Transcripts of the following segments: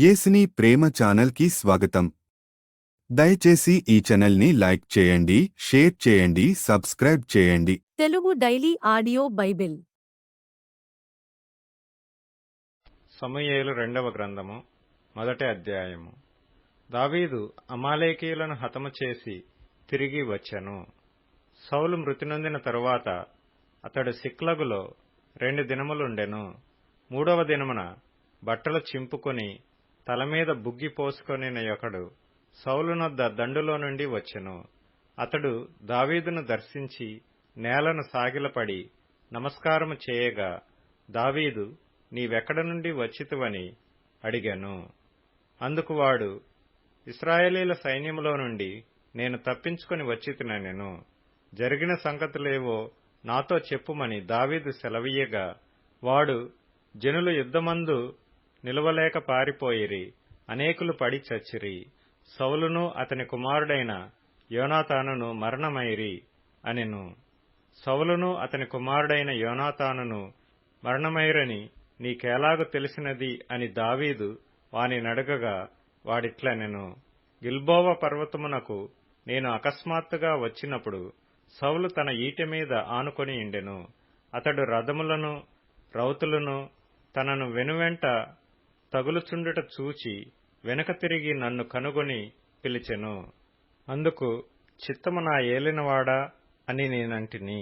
యేసుని ప్రేమ ఛానల్కి స్వాగతం. దయచేసి ఈ ఛానల్ని లైక్ చేయండి, షేర్ చేయండి, సబ్స్క్రైబ్ చేయండి. తెలుగు డైలీ ఆడియో బైబిల్ సమూయేలు రెండవ గ్రంథము మొదటి అధ్యాయము. దావీదు అమాలేకీయులను హతము చేసి తిరిగి వచ్చెను. సౌలు మృతి నొందిన తరువాత అతడు సిక్లగులో 2 దినములుండెను. 3వ దినమున బట్టలు చింపుకొని తలమీద బుగ్గి పోసుకొనిన ఒకడు సౌలునొద్ద దండులో నుండి వచ్చెను. అతడు దావీదును దర్శించి నేలను సాగిలపడి నమస్కారము చేయగా, దావీదు, నీవెక్కడ నుండి వచ్చితివని అడిగాను. అందుకు వాడు, ఇశ్రాయేలీల సైన్యములో నుండి నేను తప్పించుకొని వచ్చితినెను. జరిగిన సంగతులేవో నాతో చెప్పుమని దావీదు సెలవీయగా, వాడు, జనులు యుద్ధమందు నిలువలేక పారిపోయిరి, అనేకులు పడి చచ్చిరి, సౌలును అతని కుమారుడైన యోనాతానును మరణమైరి అనెను. సౌలును అతని కుమారుడైన యోనాతానును మరణమైరని నీకెలాగు తెలిసినది అని దావీదు వాని నడగగా, వాడిట్లనెను, గిల్బోవ పర్వతమునకు నేను అకస్మాత్తుగా వచ్చినప్పుడు సౌలు తన ఈటె మీద ఆనుకొని ఉండెను. అతడు రథములను రౌతులను తనను వెనువెంట తగులుచుండుట చూచి వెనుక తిరిగి నన్ను కనుగొని పిలిచెను. అందుకు, చిత్తము నా ఏలినవాడా అని నేనంటిని.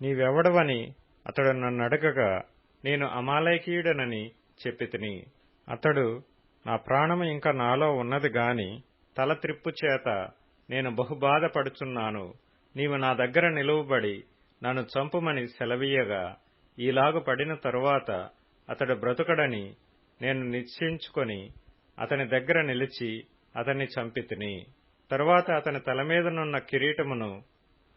నీవెవడవని అతడు నన్నడగగా, నేను అమాలేకీయుడనని చెప్పితిని. అతడు, నా ప్రాణము ఇంక నాలో ఉన్నది గాని తల త్రిప్పు చేత నేను బహుబాధపడుచున్నాను. నీవు నా దగ్గర నిలువబడి నన్ను చంపుమని సెలవీయగా, ఈలాగు పడిన తరువాత అతడు బ్రతుకడని నేను నిశ్చయించుకొని అతని దగ్గర నిలిచి అతన్ని చంపితిని. తరువాత అతని తలమీదనున్న కిరీటమును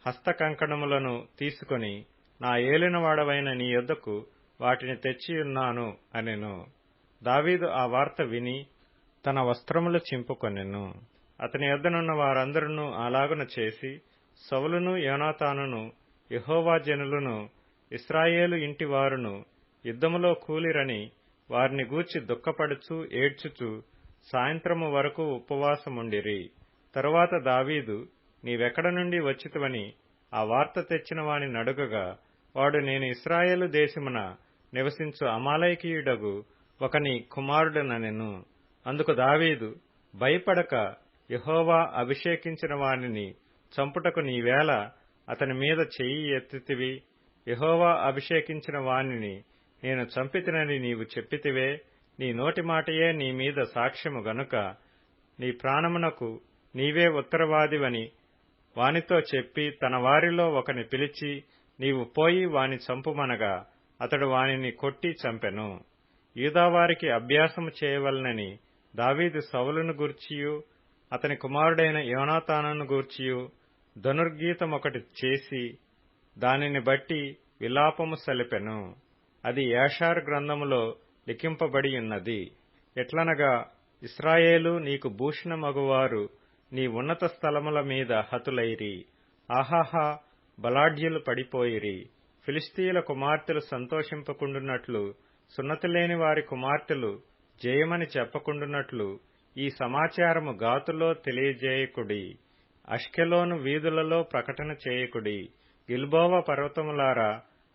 హస్తకంకణములను తీసుకొని, నా ఏలినవాడవైన నీ యొద్దకు వాటిని తెచ్చియున్నాను అనెను. దావీదు ఆ వార్త విని తన వస్త్రములు చింపుకొనెను. అతని యొద్దనున్న వారందరూ అలాగున చేసి, సౌలును యోనాతానును యెహోవా జనులను ఇశ్రాయేలు ఇంటివారును యుద్ధములో కూలిరని వారిని గూర్చి దుఃఖపడుచు ఏడ్చుచు సాయంత్రము వరకు ఉపవాసముండిరి. తరువాత దావీదు, నీవెక్కడ నుండి వచ్చితివని ఆ వార్త తెచ్చిన వాని నడుగగా, వాడు, నేను ఇశ్రాయేలు దేశమున నివసించు అమాలేకీయుడగు ఒకని కుమారుడనెను. అందుకు దావీదు, భయపడక యెహోవా అభిషేకించిన వానిని చంపుటకు నీవేళ అతని మీద చెయ్యి ఎత్తితివి? యెహోవా అభిషేకించిన వానిని నేను చంపితినని నీవు చెప్పితివే. నీ నోటి మాటయే నీ మీద సాక్ష్యము గనుక నీ ప్రాణమునకు నీవే ఉత్తరవాదివని వానితో చెప్పి తన వారిలో ఒకని పిలిచి, నీవు పోయి వాని చంపుమనగా, అతడు వానిని కొట్టి చంపెను. యూదావారికి అభ్యాసము చేయవలనని దావీదు సౌలును గూర్చియు అతని కుమారుడైన యోనాతానును గూర్చియు ధనుర్గీతమొకటి చేసి దానిని బట్టి విలాపము సలిపెను. అది యాషారు గ్రంథములో లిఖింపబడి ఉన్నది. ఎట్లనగా, ఇశ్రాయేలు నీకు భూషణమగువారు నీ ఉన్నత స్థలముల మీద హతులైరి. ఆహాహా, బలాఢ్యులు పడిపోయిరి. ఫిలిష్తీయుల కుమార్తెలు సంతోషింపకుండునట్లు, సున్నతిలేని వారి కుమార్తెలు జయమని చెప్పకుండునట్లు ఈ సమాచారము గాతులో తెలియజేయకుడి. అష్కెలోను వీధులలో ప్రకటన చేయకుడి. గిల్బోవ పర్వతములారా,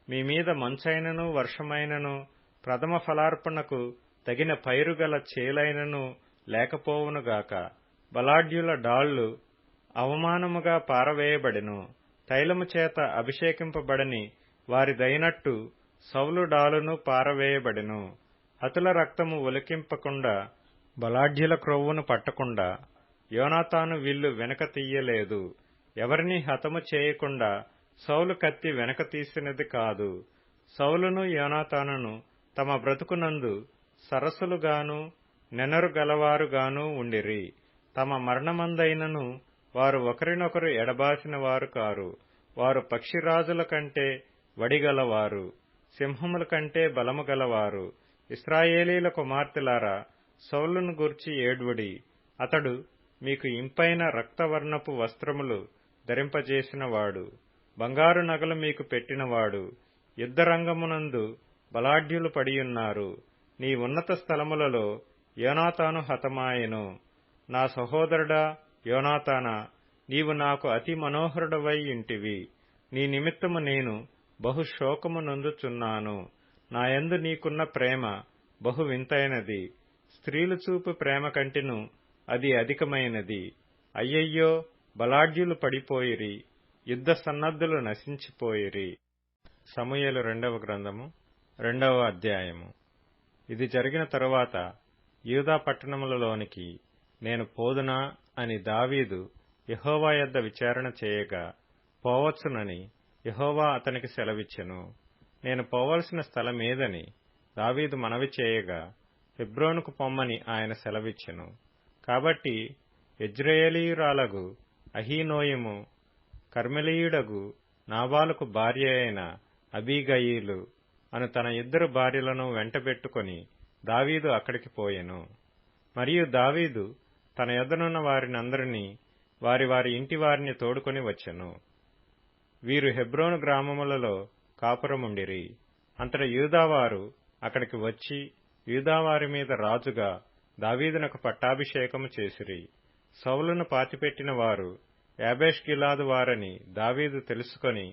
మీ మీద మంచైనను వర్షమైనను ప్రథమ ఫలార్పణకు తగిన పైరుగల చేలైనను లేకపోవునుగాక. బలాఢ్యుల డాళ్లు అవమానముగా పారవేయబడెను. తైలము చేత అభిషేకింపబడని వారిదైనట్టు సౌలు డాలును పారవేయబడెను. హతుల రక్తము ఒలికింపకుండా, బలాఢ్యుల క్రొవ్వును పట్టకుండా యోనాతాను విల్లు వెనక తీయలేదు. ఎవరినీ హతము చేయకుండా సౌలు కత్తి వెనక తీసినది కాదు. సౌలును యోనాతానును తమ బ్రతుకునందు సరస్సులుగాను నెనరు గలవారుగాను ఉండిరి. తమ మరణమందైనను వారు ఒకరినొకరు ఎడబాసిన వారు కారు. వారు పక్షిరాజుల కంటే వడిగలవారు, సింహముల కంటే బలము గలవారు. ఇశ్రాయేలీల కుమార్తెలారా, సౌలును గూర్చి ఏడ్వుడి. అతడు మీకు ఇంపైన రక్తవర్ణపు వస్త్రములు ధరింపజేసినవాడు, బంగారు నగలు మీకు పెట్టినవాడు. యుద్ధరంగమునందు బలాఢ్యులు పడియున్నారు. నీ ఉన్నత స్థలములలో యోనాతాను హతమాయెను. నా సహోదరుడా యోనాతానా, నీవు నాకు అతి మనోహరుడవై ఇంటివి. నీ నిమిత్తము నేను బహు శోకము నొందుచున్నాను. నాయందు నీకున్న ప్రేమ బహు వింతైనది. స్త్రీలు చూపు ప్రేమ కంటెను అది అధికమైనది. అయ్యయ్యో, బలాఢ్యులు పడిపోయిరి, యుద్ధ సన్నద్ధులు నశించిపోయిరి. సమూయేలు 2వ గ్రంథము 2వ అధ్యాయము. ఇది జరిగిన తరువాత యూదా పట్టణములలోనికి నేను పోదునా అని దావీదు యెహోవా యొద్ద విచారణ చేయగా, పోవచ్చునని యెహోవా అతనికి సెలవిచ్చెను. నేను పోవలసిన స్థలమేదని దావీదు మనవి చేయగా, హెబ్రోనుకు పొమ్మని ఆయన సెలవిచ్చెను. కాబట్టి యెజ్రెయేలీయురాలగు అహీనోయము కర్మెలీయుడగు నాబాలుకు భార్య అయిన అబీగయీలు అను తన 2 భార్యలను వెంటబెట్టుకొని దావీదు అక్కడికి పోయెను. మరియు దావీదు తన యొద్దనున్న వారినందరినీ వారి వారి ఇంటి వారిని తోడుకొని వచ్చెను. వీరు హెబ్రోను గ్రామములలో కాపురముండిరి. అంతటా యూదావారు అక్కడికి వచ్చి యూదావారి మీద రాజుగా దావీదునకు పట్టాభిషేకము చేసిరి. సౌలును పాతిపెట్టిన వారు యాబేష్గిలాదు వారని దావీదు తెలుసుకొని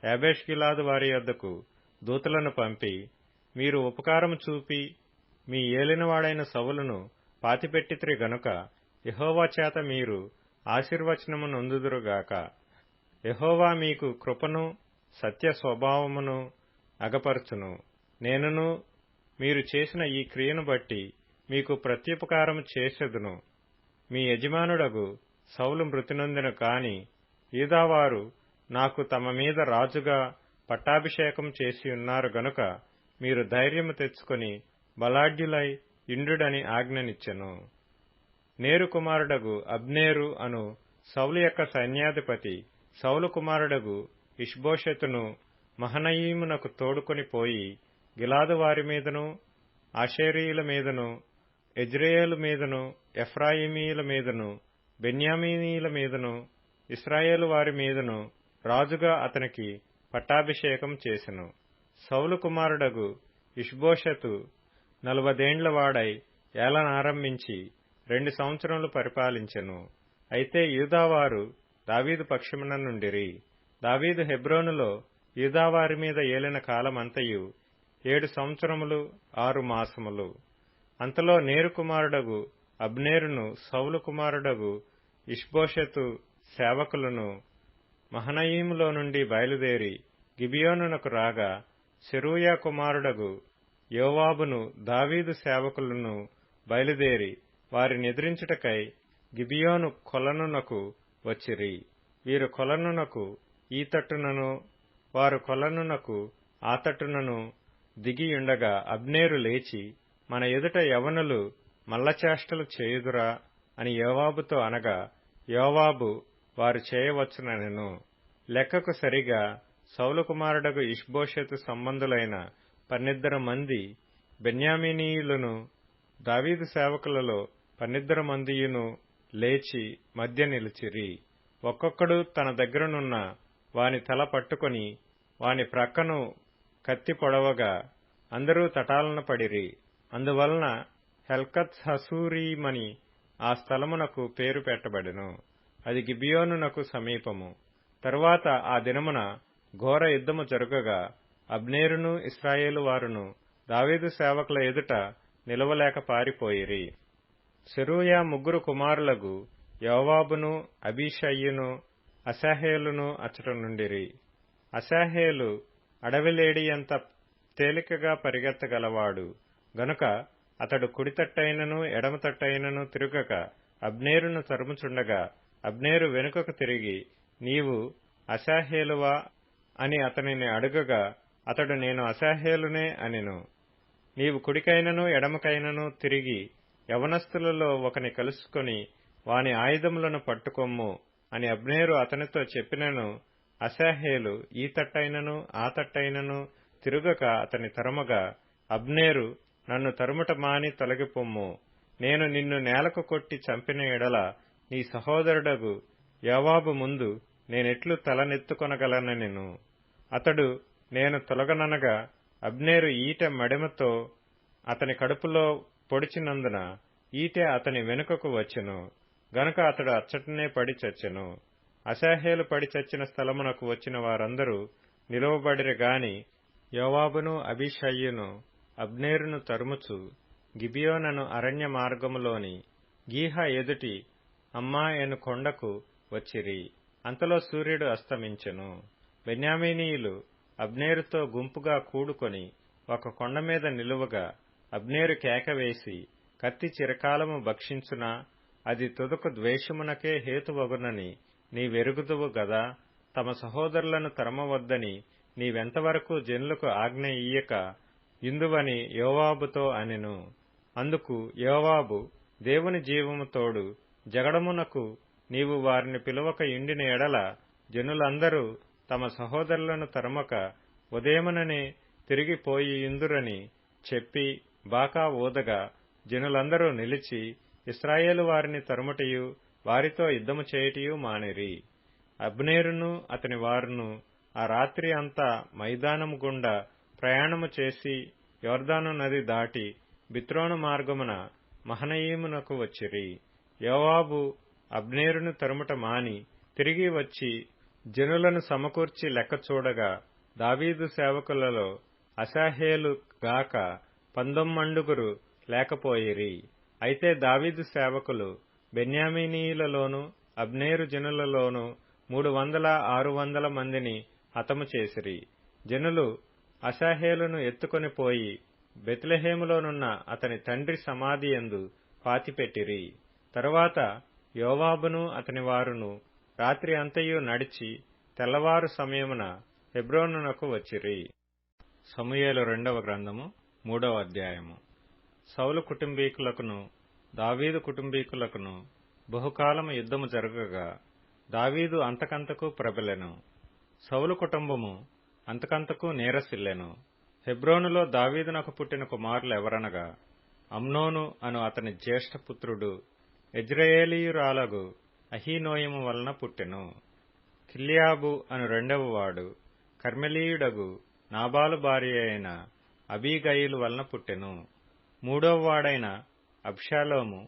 యాబేష్గిలాదు వారి యొద్దకు దూతలను పంపి, మీరు ఉపకారము చూపి మీ ఏలినవాడైన సౌలును పాతిపెట్టితిరి గనుక యెహోవా చేత మీరు ఆశీర్వచనము నొందుదురుగాక. యెహోవా మీకు కృపను సత్య స్వభావమును అగపరచును. నేనును మీరు చేసిన ఈ క్రియను బట్టి మీకు ప్రత్యుపకారము చేసెదను. మీ యజమానుడగు సౌలు మృతి నొందెను కాని యూదావారు నాకు తమ మీద రాజుగా పట్టాభిషేకం చేసి ఉన్నారు గనుక మీరు ధైర్యము తెచ్చుకొని బలాఢ్యులై ఇండుడని ఆజ్ఞనిచ్చెను. నేరు కుమారుడగు అబ్నేరు అను సౌలు యొక్క సైన్యాధిపతి సౌలు కుమారుడగు ఇష్బోషెతును మహనయీమునకు తోడుకొని పోయి గిలాదు వారి మీదను ఆషేరీయుల మీదను యెజ్రెయేలు మీదను ఎఫ్రాయిమీయుల మీదను బెన్యామీనీయుల మీదను ఇశ్రాయేలు వారి మీదను రాజుగా అతనికి పట్టాభిషేకం చేసెను. సౌలు కుమారుడగు ఇష్బోషెతు 40 ఏండ్ల వాడై ఏలనారంభించి 2 సంవత్సరములు పరిపాలించెను. అయితే యూదావారు దావీదు పక్షమున నుండిరి. దావీదు హెబ్రోనులో యూదావారి మీద ఏలిన కాలమంతయు 7 సంవత్సరములు 6 మాసములు. అంతలో నేరు కుమారుడగు అబ్నేరును సౌలు కుమారుడగు ఇష్బోషెతు సేవకులను మహనయీములో నుండి బయలుదేరి గిబియోనునకు రాగా, సెరూయా కుమారుడగు యోవాబును దావీదు సేవకులను బయలుదేరి వారిని ఎదిరించుటకై గిబియోను కొలనునకు వచ్చిరి. వీరు కొలనునకు ఈ తట్టునను వారు కొలనునకు ఆ తట్టునను దిగియుండగా అబ్నేరు లేచి, మన ఎదుట యవనులు మల్లచేష్టలు చేయుదురా అని యోవాబుతో అనగా, యోవాబు వారు చేయవచ్చుననెను. లెక్కకు సరిగా సౌలు కుమారుడగు ఇష్బోషెతు సంబంధులైన 12 మంది బెన్యామీనీయులను దావీదు సేవకులలో 12 మందియును లేచి మధ్య నిలిచిరి. ఒక్కొక్కడు తన దగ్గరనున్న వాని తల పట్టుకొని వాని ప్రక్కను కత్తి పొడవగా అందరూ తటాలన పడిరి. అందువలన హెల్కత్ హసూరీమని ఆ స్థలమునకు పేరు పెట్టబడెను. అది గిబియోనునకు సమీపము. తరువాత ఆ దినమున ఘోర యుద్ధము జరుగగా అబ్నేరును ఇశ్రాయేలు వారును దావీదు సేవకుల ఎదుట నిలవలేక పారిపోయిరి. సెరూయా 3 కుమారులగు యోవాబును అబీషయ్యును అశాహేలును అచ్చట నుండిరి. అశాహేలు అడవిలేడియంత తేలికగా పరిగెత్తగలవాడు గనుక అతడు కుడితట్టైనను ఎడమతట్టైనను తిరుగక అబ్నేరును తరుముచుండగా, అబ్నేరు వెనుకకు తిరిగి, నీవు అశాహేలువా అని అతనిని అడుగగా, అతడు నేను అశాహేలునే అనెను. నీవు కుడికైనను ఎడమకైనను తిరిగి యవనస్తులలో ఒకని కలుసుకొని వాని ఆయుధములను పట్టుకొమ్ము అని అబ్నేరు అతనితో చెప్పినను, అశాహేలు ఈ తట్టైనను ఆ తట్టైనను తిరుగక అతని తరుమగా, అబ్నేరు, నన్ను తరుముట మాని తొలగిపొమ్ము. నేను నిన్ను నేలకు కొట్టి చంపిన ఎడల నీ సహోదరుడగు యోవాబు ముందు నేనెట్లు తలనెత్తుకొనగలనెను. అతడు నేను తొలగననగా అబ్నేరు ఈటె మడిమతో అతని కడుపులో పొడిచినందున ఈటె అతని వెనుకకు వచ్చెను, గనుక అతడు అచ్చటనే పడి చచ్చెను. అశాహేలు పడి చచ్చిన స్థలమునకు వచ్చిన వారందరూ నిలువబడిరి గాని యోవాబును అబీషాయిను అబ్నేరును తరుముచు గిబియోనను అరణ్య మార్గములోని గీహ ఎదుటి అమ్మా ఎను కొండకు వచ్చిరి. అంతలో సూర్యుడు అస్తమించెను. బెన్యామీనీయులు అబ్నేరుతో గుంపుగా కూడుకొని ఒక కొండ మీద నిలువగా అబ్నేరు కేకవేసి, కత్తి చిరకాలము భక్షించునా, అది తుదకు ద్వేషమునకే హేతువగునని నీవెరుగుదువు గదా. తమ సహోదరులను తరమవద్దని నీవెంతవరకు జనులకు ఆజ్ఞ ఇయ్యక ఇందువని యోవాబుతో అనెను. అందుకు యోవాబు, దేవుని జీవము తోడు, జగడమునకు నీవు వారిని పిలువక ఇండిన ఎడల జనులందరూ తమ సహోదరులను తరమక ఉదయముననే తిరిగిపోయి ఇందురని చెప్పి బాకా ఊదగా జనులందరూ నిలిచి ఇశ్రాయేలు వారిని తరుముటయు వారితో యుద్ధము చేయుటయు మానిరి. అబ్నేరును అతని వారును ఆ రాత్రి అంతా మైదానము గుండా ప్రయాణము చేసి యొర్దాను నది దాటి బిత్రోను మార్గమున మహనయీమునకు వచ్చిరి. యోవాబు అబ్నేరును తరుముట మాని తిరిగి వచ్చి జనులను సమకూర్చి లెక్క చూడగా దావీదు సేవకులలో అశాహేలు గాక 19 లేకపోయిరి. అయితే దావీదు సేవకులు బెన్యామీనీయులలోను అబ్నేరు జనులలోను 300-600 మందిని హతము చేసిరి. జనులు అశాహేలును ఎత్తుకొని పోయి బెత్లెహేములోనున్న అతని తండ్రి సమాధియందు పాతిపెట్టిరి. తరువాత యోవాబును అతని వారును రాత్రి అంతయు నడిచి తెల్లవారు సమయమున హెబ్రోనునకు వచ్చిరి. సమూయేలు 2వ గ్రంథము 3వ అధ్యాయము. సౌలు కుటుంబీకులకును దావీదు కుటుంబీకులకును బహుకాలము యుద్ధము జరగగా దావీదు అంతకంతకు ప్రబలెను. సౌలు కుటుంబము అంతకంతకు నీరసిల్లెను. హెబ్రోనులో దావీదునకు పుట్టిన కుమారులు ఎవరనగా అమ్నోను అను అతని జ్యేష్ఠపుత్రుడు యెజ్రెయేలీయురాలగు అహీనోయము వలన పుట్టెను. కిల్యాబు అను 2వ వాడు కర్మెలీయుడగు నాబాలు భార్య అయిన అబీగయిలు వలన పుట్టెను. 3వ వాడైన అబ్షాలోము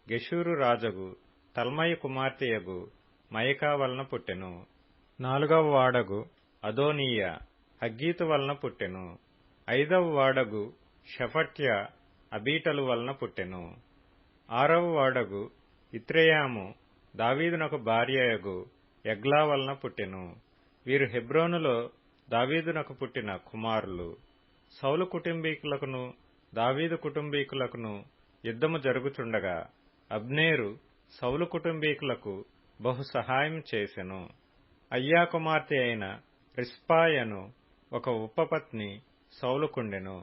గెషూరు రాజగు తల్మయి కుమార్తెయగు మయకా వలన పుట్టెను. 4వ వాడగు అదోనీయ హగ్గీతు వలన పుట్టెను. 5వ వాడగు షఫట్య అబీటలు వలన పుట్టెను. 6వ వాడగు ఇత్రెయాము దావీదునకు భార్యయగు ఎగ్లా వలన పుట్టెను. వీరు హెబ్రోనులో దావీదునకు పుట్టిన కుమారులు. సౌలు కుటుంబీకులకును దావీదు కుటుంబీకులకును యుద్ధము జరుగుచుండగా అబ్నేరు సౌలు కుటుంబీకులకు బహు సహాయం చేసెను. అయ్యా కుమార్తె అయిన రిస్పాయను ఒక ఉపపత్ని సౌలుకుండెను.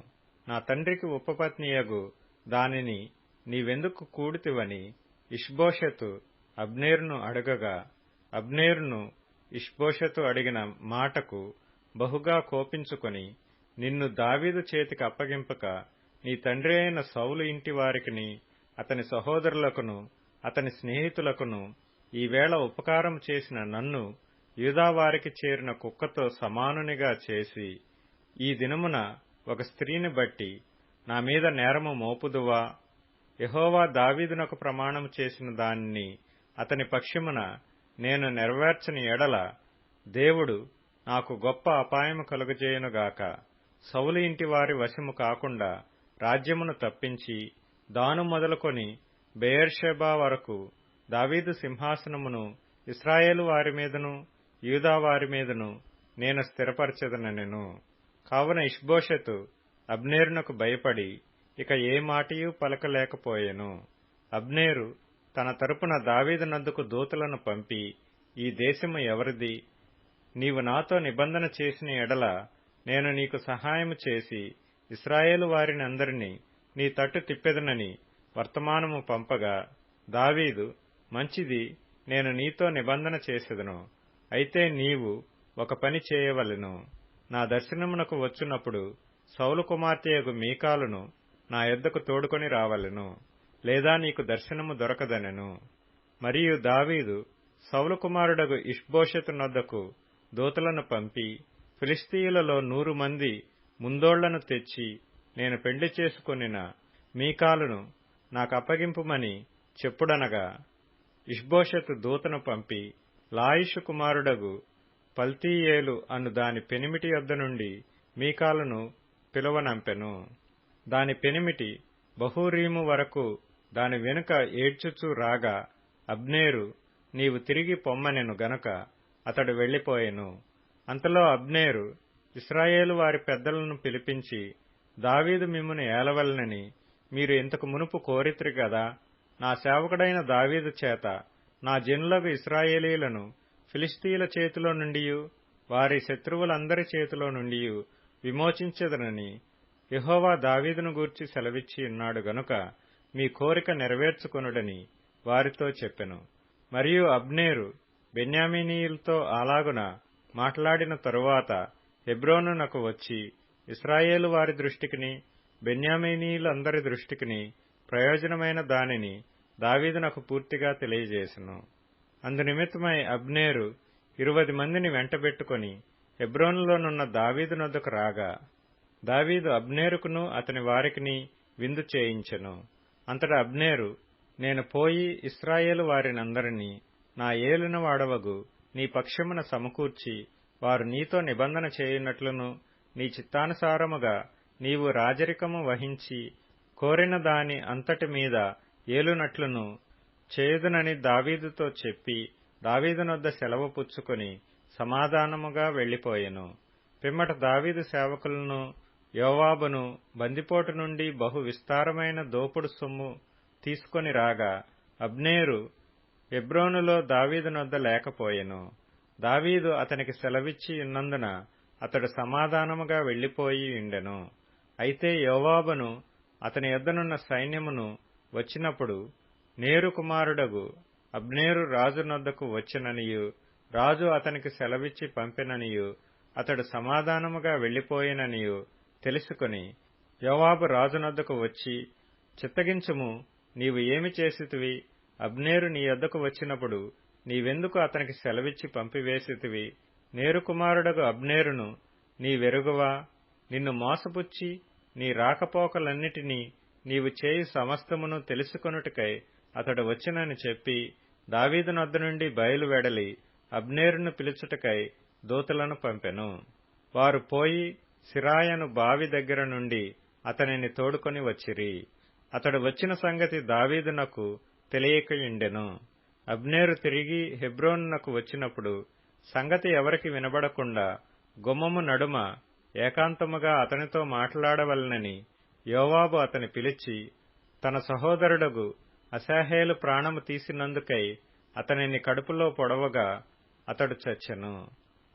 నా తండ్రికి ఉపపత్నియగు దానిని నీవెందుకు కూడితివని ఇష్బోషెతు అబ్నేరును అడగగా అబ్నేరును ఇష్బోషెతు అడిగిన మాటకు బహుగా కోపించుకొని, నిన్ను దావీదు చేతికి అప్పగింపక నీ తండ్రి అయిన సౌలు ఇంటి వారికిని అతని సహోదరులకును అతని స్నేహితులకును ఈవేళ ఉపకారం చేసిన నన్ను యూదావారికి చేరిన కుక్కతో సమానునిగా చేసి ఈ దినమున ఒక స్త్రీని బట్టి నా మీద నేరము మోపుదువా? యెహోవా దావీదునకు ప్రమాణము చేసిన దానిని అతని పక్షమున నేను నెరవేర్చని ఎడల దేవుడు నాకు గొప్ప అపాయము కలుగజేయునుగాక. సౌలు ఇంటి వారి వశము కాకుండా రాజ్యమును తప్పించి దాను మొదలుకొని బెయేర్షెబా వరకు దావీదు సింహాసనమును ఇశ్రాయేలు వారి మీదను యూదా వారి మీదను నేను స్థిరపరచెదనెను. కావున ఇష్బోషెతు అబ్నేరునకు భయపడి ఇక ఏ మాటయూ పలకలేకపోయెను. అబ్నేరు తన తరపున దావీదునద్దకు దూతలను పంపి, ఈ దేశము ఎవరిది? నీవు నాతో నిబంధన చేసిన ఎడల నేను నీకు సహాయము చేసి ఇశ్రాయేలు వారిని అందరినీ నీ తట్టు తిప్పెదనని వర్తమానము పంపగా దావీదు, మంచిది, నేను నీతో నిబంధన చేసెదను. అయితే నీవు ఒక పని చేయవలెను. నా దర్శనమునకు వచ్చునప్పుడు సౌలు కుమార్తెయగు మీకాలును నా యొద్దకు తోడుకొని రావలెను, లేదా నీకు దర్శనము దొరకదనెను. మరియు దావీదు సౌలు కుమారుడగు ఇష్బోషెతు నొద్దకు దూతలను పంపి, ఫిలిష్తీయులలో 100 మంది ముందోళ్లను తెచ్చి నేను పెండ్లి చేసుకొనిన మీకాలును నాకప్పగింపుమని చెప్పుడనగా, ఇష్బోషెతు దూతను పంపి లాయిషు కుమారుడగు పల్తీయేలు అను దాని పెనిమిటి యొద్ద నుండి మీకాలును పిలువనంపెను. దాని పెనిమిటి బహూరీము వరకు దాని వెనుక ఏడ్చుచూ రాగా అబ్నేరు నీవు తిరిగి పొమ్మనెను గనుక అతడు వెళ్లిపోయెను. అంతలో అబ్నేరు ఇశ్రాయేలు వారి పెద్దలను పిలిపించి, దావీదు మిమ్మును ఏలవలనని మీరు ఇంతకు మునుపు కోరితిరి గదా, నా సేవకుడైన దావీదు చేత నా జనులకు ఇశ్రాయేలీలను ఫిలిష్తీయుల చేతిలో నుండియు వారి శత్రువులందరి చేతిలో నుండియు విమోచించెదనని యెహోవా దావీదును గూర్చి సెలవిచ్చి ఉన్నాడు గనుక మీ కోరిక నెరవేర్చుకొనుడని వారితో చెప్పెను. మరియు అబ్నేరు బెన్యామీనీయులతో అలాగున మాట్లాడిన తరువాత హెబ్రోనునకు వచ్చి ఇశ్రాయేలు వారి దృష్టికిని బెన్యామీనీయులందరి దృష్టికిని ప్రయోజనమైన దానిని దావీదునకు పూర్తిగా తెలియజేసెను. అందునిమిత్తమై అబ్నేరు 20 మందిని వెంటబెట్టుకుని హెబ్రోనులోనున్న దావీదునొద్దకు రాగా దావీదు అబ్నేరుకును అతని వారికిని విందు చేయించెను. అంతటా అబ్నేరు, నేను పోయి ఇశ్రాయేలు వారినందరినీ నా ఏలిన వాడవగు నీ పక్షమున సమకూర్చి వారు నీతో నిబంధన చేయునట్లును నీ చిత్తానుసారముగా నీవు రాజరికము వహించి కోరిన దాని అంతటి మీద ఏలునట్లును చేయుదునని దావీదుతో చెప్పి దావీదునొద్ద సెలవు పుచ్చుకొని సమాధానముగా వెళ్లిపోయెను. పిమ్మట దావీదు సేవకులను యోవాబును బందిపోటు నుండి బహు విస్తారమైన దోపుడు సొమ్ము తీసుకొని రాగా అబ్నేరు హెబ్రోనులో దావీదునొద్ద లేకపోయెను. దావీదు అతనికి సెలవిచ్చి ఉన్నందున అతడు సమాధానముగా వెళ్లిపోయి ఉండెను. అయితే యోవాబును అతని యొద్దనున్న సైన్యమును వచ్చినప్పుడు నేరు కుమారుడగు అబ్నేరు రాజునొద్దకు వచ్చెననియు రాజు అతనికి సెలవిచ్చి పంపెననియు అతడు సమాధానముగా వెళ్లిపోయిననియు తెలుసుకుని యోవాబు రాజునొద్దకు వచ్చి, చిత్తగించుము, నీవు ఏమి చేసితివి? అబ్నేరు నీ యొద్దకు వచ్చినప్పుడు నీవెందుకు అతనికి సెలవిచ్చి పంపివేసితివి? నేరు కుమారుడగు అబ్నేరును నీవెరుగువా? నిన్ను మోసపుచ్చి నీ రాకపోకలన్నిటినీ నీవు చేయి సమస్తమును తెలుసుకొనుటకై అతడు వచ్చినని చెప్పి దావీదునొద్ద నుండి బయలువెడలి అబ్నేరును పిలుచుటకై దూతలను పంపెను. వారు పోయి సిరాయను బావి దగ్గర నుండి అతనిని తోడుకొని వచ్చిరి. అతడు వచ్చిన సంగతి దావీదునకు తెలియకయుండెను. అబ్నేరు తిరిగి హెబ్రోనునకు వచ్చినప్పుడు సంగతి ఎవరికి వినబడకుండా గుమ్మము నడుమ ఏకాంతముగా అతనితో మాట్లాడవలనని యోవాబు అతని పిలిచి తన సహోదరుడగు అశాహేలు ప్రాణము తీసినందుకై అతనిని కడుపులో పొడవగా అతడు చచ్చెను.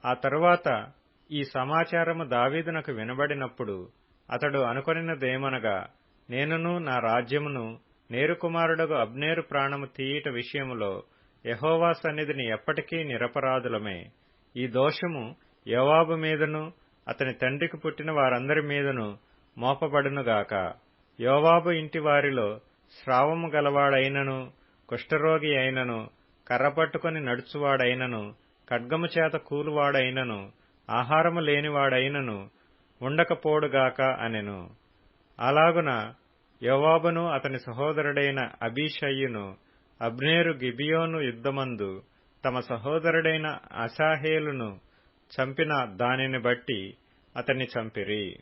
ఆ తరువాత ఈ సమాచారము దావీదునకు వినబడినప్పుడు అతడు అనుకొనినదేమనగా, నేనును నా రాజ్యమును నేరు కుమారుడగు అబ్నేరు ప్రాణము తీయుట విషయములో యెహోవా సన్నిధిని ఎప్పటికీ నిరపరాధులమే. ఈ దోషము యోవాబు మీదను అతని తండ్రికి పుట్టిన వారందరి మీదను మోపబడునుగాక. యోవాబు ఇంటి వారిలో స్రావము గలవాడైనను, కుష్ఠరోగి అయినను, కర్రపట్టుకుని నడుచువాడైనను, ఖడ్గము చేత కూలువాడైనను, ఆహారము లేనివాడైనను ఉండకపోడుగాక అనెను. అలాగున యోవాబును అతని సహోదరుడైన అబీషయ్యును అబ్నేరు గిబియోను యుద్ధమందు తమ సహోదరుడైన అశాహేలును చంపిన దానిని బట్టి అతన్ని చంపిరి.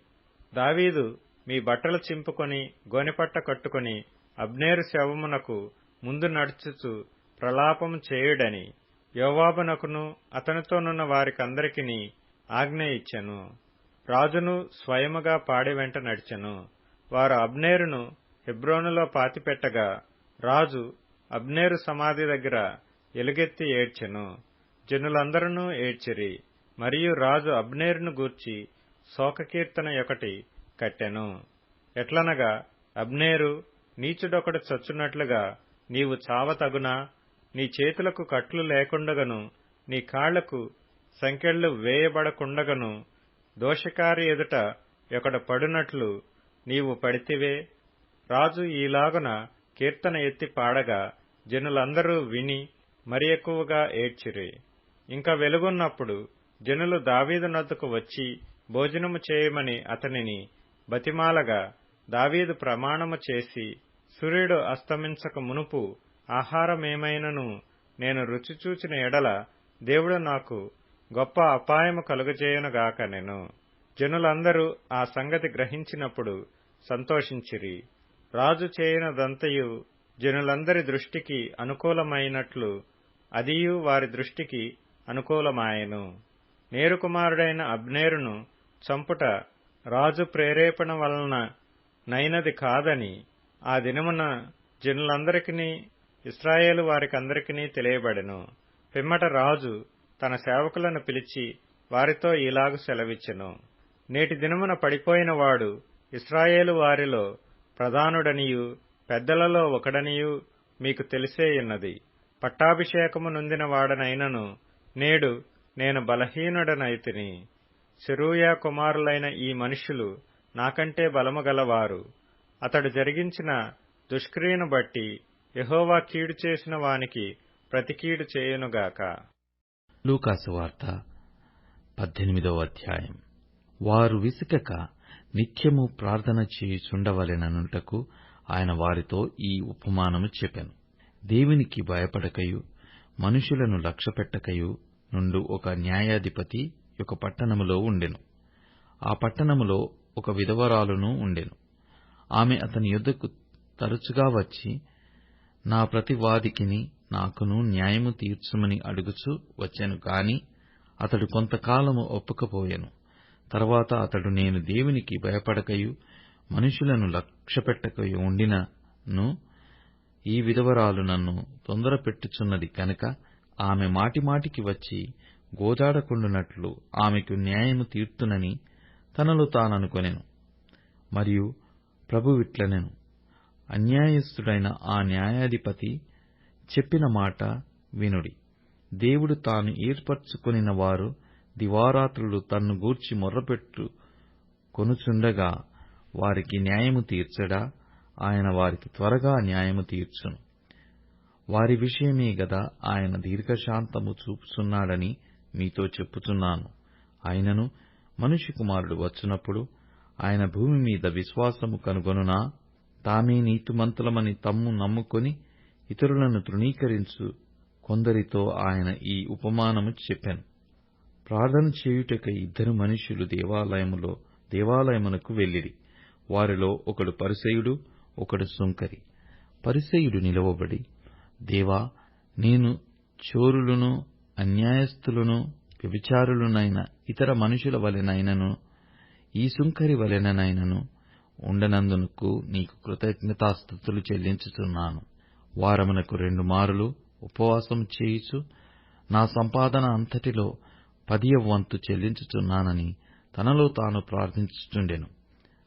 దావీదు, మీ బట్టలు చింపుకొని గోనెపట్ట కట్టుకుని అబ్నేరు శవమునకు ముందు నడుచుచు ప్రలాపము చేయుడని యోవాబునకును అతనితోనున్న వారికందరికిని ఆజ్ఞ ఇచ్చెను. రాజును స్వయముగా పాడి వెంట నడిచెను. వారు అబ్నేరును హెబ్రోనులో పాతిపెట్టగా రాజు అబ్నేరు సమాధి దగ్గర ఎలుగెత్తి ఏడ్చెను. జనులందరూ ఏడ్చిరి. మరియు రాజు అబ్నేరును గూర్చి శోకకీర్తన ఒకటి కట్టెను. ఎట్లనగా, అబ్నేరు, నీచుడొకడు చచ్చునట్లుగా నీవు చావతగునా? నీ చేతులకు కట్లు లేకుండగను నీ కాళ్లకు సంకెళ్లు వేయబడకుండగను దోషకారి ఎదుట ఒకడు పడునట్లు నీవు పడితివే. రాజు ఈలాగున కీర్తన ఎత్తి పాడగా జనులందరూ విని మరి ఎక్కువగా ఏడ్చిరి. ఇంకా వెలుగున్నప్పుడు జనులు దావీదునొద్దకు వచ్చి భోజనము చేయమని అతనిని బతిమాలగా దావీదు ప్రమాణము చేసి సూర్యుడు అస్తమించక మునుపు ఆహారమేమైనను నేను రుచిచూచిన ఎడల దేవుడు నాకు గొప్ప అపాయము కలుగజేయునుగాకనెను. జనులందరూ ఆ సంగతి గ్రహించినప్పుడు సంతోషించిరి. రాజు చేయనదంతయు జనులందరి దృష్టికి అనుకూలమైనట్లు అదియు వారి దృష్టికి అనుకూలమాయెను. నేరు కుమారుడైన అబ్నేరును చంపుట రాజు ప్రేరేపణ వలన నైనది కాదని ఆ దినమున జనులందరికీ ఇశ్రాయేలు వారికందరికీ తెలియబడెను. పిమ్మట రాజు తన సేవకులను పిలిచి వారితో ఇలాగు సెలవిచ్చెను. నేటి దినమున పడిపోయిన వాడు ఇశ్రాయేలు వారిలో ప్రధానుడనియు పెద్దలలో ఒకడనియు మీకు తెలిసేయున్నది. పట్టాభిషేకము నొందిన వాడనైనను నేడు నేను బలహీనుడనైతిని. సెరూయా కుమారులైన ఈ మనుష్యులు నాకంటే బలము గలవారు. అతడు జరిగించిన దుష్క్రియను బట్టి యెహోవా కీడు చేసిన వానికి ప్రతి కీడు చేయునుగాక. లూకాసు వార్త 18వ అధ్యాయం. వారు విసుకక నిత్యము ప్రార్థన చేయుచుండవలెననుటకు ఆయన వారితో ఈ ఉపమానము చెప్పెను. దేవునికి భయపడకయు మనుషులను లక్ష్యపెట్టకయు నుండు ఒక న్యాయాధిపతి ఒక పట్టణములో ఉండెను. ఆ పట్టణములో ఒక విధవరాలును ఉండెను. ఆమె అతని యొద్దకు తరచుగా వచ్చి, నా ప్రతివాదికిని నాకును న్యాయము తీర్చుమని అడుగుచు వచ్చెను. గాని అతడు కొంతకాలము ఒప్పుకపోయెను. తర్వాత అతడు, నేను దేవునికి భయపడకయు మనుషులను లక్ష్యపెట్టకయు ఉండినను ఈ విధవరాలు నన్ను తొందర పెట్టుచున్నది కనుక ఆమె మాటిమాటికి వచ్చి గోజాడకుండునట్లు ఆమెకు న్యాయము తీర్తునని తనలో తాననుకొనెను. మరియు ప్రభువిట్లనెను, అన్యాయస్థుడైన ఆ న్యాయాధిపతి చెప్పిన మాట వినుడి. దేవుడు తాను ఏర్పరచుకొనిన వారు దివారాత్రులు తన్ను గూర్చి మొర్రపెట్టు కొనుచుండగా వారికి న్యాయము తీర్చడా? ఆయన వారికి త్వరగా న్యాయము తీర్చును. వారి విషయమే గదా ఆయన దీర్ఘశాంతము చూపుచున్నాడని మీతో చెప్పుచున్నాను. అయినను మనుష్య కుమారుడు వచ్చునప్పుడు ఆయన భూమి మీద విశ్వాసము కనుగొనునా? తామే నీతిమంతులమని తమ్ము నమ్ముకొని ఇతరులను తృణీకరించు కొందరితో ఆయన ఈ ఉపమానము చెప్పెను. ప్రార్థన చేయుటకై 2 మనుష్యులు దేవాలయమునకు వెళ్ళిరి. వారిలో ఒకడు పరిసయ్యుడు, ఒకడు సుంకరి. పరిసయ్యుడు నిలవబడి, దేవా, నేను చోరులను, అన్యాయస్థులను, వ్యభిచారులనైన ఇతర మనుషుల వలెనైనను ఈ సుంకరి వలెనైనను ఉండనందునకు నీకు కృతజ్ఞతాస్తుతులు చెల్లించుచున్నాను. వారమునకు 2 మారులు ఉపవాసము చేయుచు నా సంపాదన అంతటిలో 10వ వంతు చెల్లించుచున్నానని తనలో తాను ప్రార్థించుచుండెను.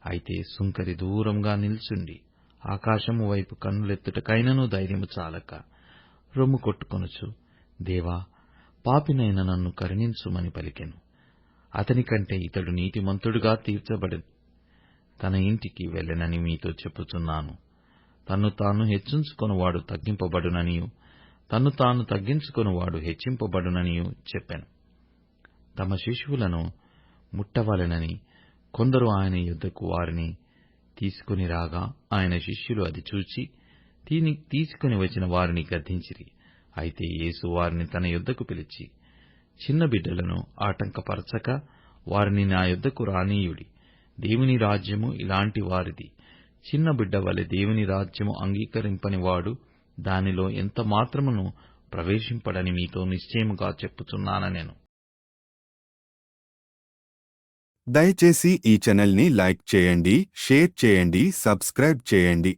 అయితే సుంకరి దూరంగా నిల్చుండి ఆకాశము వైపు కన్నులెత్తుటకైనను ధైర్యము చాలక రొమ్ము కొట్టుకొనుచు, దేవా, పాపినైన నన్ను కరుణించుమని పలికెను. అతని కంటే ఇతడు నీతిమంతుడుగా తీర్చబడి తన ఇంటికి వెళ్ళెనని మీతో చెప్పుచున్నాను. తన్ను తాను హెచ్చించుకొనువాడు తగ్గింపబడుననియు, తన్ను తాను తగ్గించుకొనువాడు హెచ్చింపబడుననియు చెప్పెను. తమ శిశువులను ముట్టవలెనని కొందరు ఆయన యొద్దకు వారిని తీసుకుని రాగా ఆయన శిష్యులు అది చూచి తీసుకుని వచ్చిన వారిని గద్దించిరి. అయితే యేసు వారిని తన యొద్దకు పిలిచి, చిన్న బిడ్డలను ఆటంకపరచక వారిని నా యొద్దకు రానీయుడి. దేవుని రాజ్యము ఇలాంటి వారిది. చిన్న బిడ్డ వలె దేవుని రాజ్యము అంగీకరింపనివాడు దానిలో ఎంత మాత్రమును ప్రవేశింపడని మీతో నిశ్చయముగా చెప్పుచున్నానెను. దయచేసి ఈ ఛానల్ని లైక్ చేయండి, షేర్ చేయండి, సబ్స్క్రైబ్ చేయండి.